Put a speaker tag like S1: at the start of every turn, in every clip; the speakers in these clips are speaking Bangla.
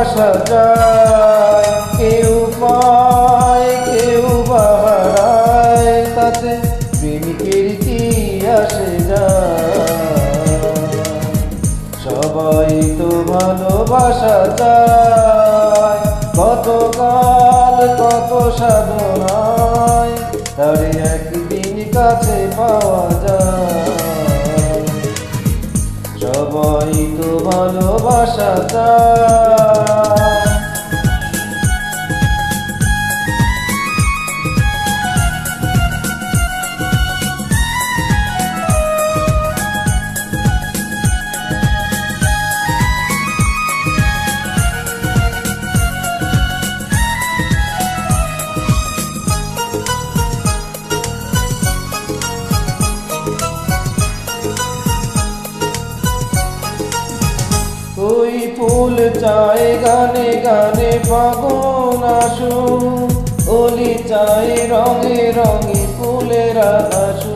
S1: ভালোবাসা যায়, কেউ পায় কেউ বাহারায়, তাতে প্রেমিকের কি আসে যায়। সবাই তো ভালোবাসা যায়, কতকাল কত সাধনায় তারে একদিন কাছে পাওয়া যায়। সবাই তো ভালোবাসা যায়। ওই ফুল চায় গানে গানে পাগল আসু, ওলি চায় রঙে রঙে ফুলের আসু।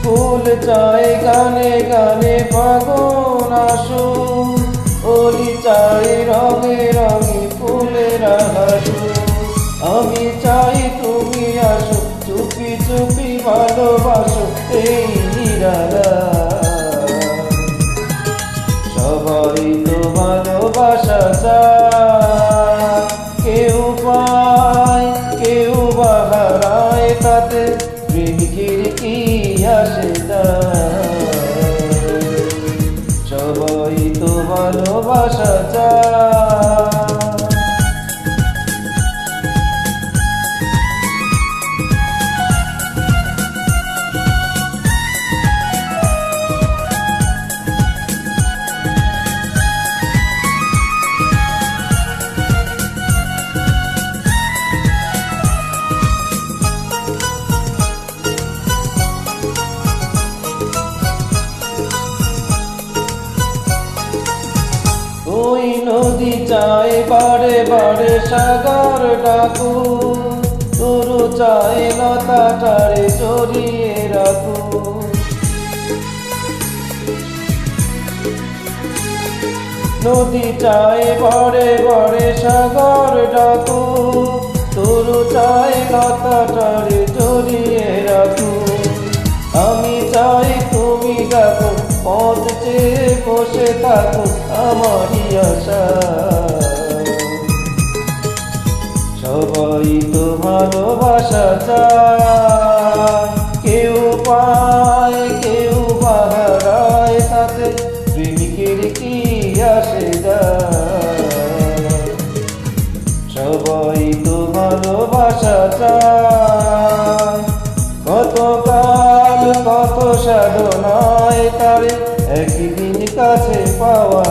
S1: ফুল চায় গানে গানে পাগল আসু, ওলি চায় রঙে রঙে ফুলের আসু। আমি চাই তুমি আসো, চুপি চুপি ভালোবাসো এই নিরালায়। সবাই তো ভালোবাসা চায়, কেউ পায় কেউ বাহারায়, তাতে প্রেমিকের কি আসে যায়। সবাই তো ভালোবাসা চায়। ওই নদী চায় বারে বারে সাগর ডাকু, তরু চায় লতাটারে জড়িয়ে রাখু। নদী চায় বারে বারে সাগর ডাকু, তরু চায় লতাটারে জড়িয়ে রাখু। আমি চাই তুমি ডাকো, পথ চেয়ে বসে থাকো আমারই আশা। সবাই তো ভালোবাসা চায়, কেউ পায় কেউ বাহারায়, তাতে প্রেমিকের কি আসে যায়। সবাই তো ভালোবাসা চায়, কতকাল কত সাধনায় তারে একদিন কাছে পাওয়া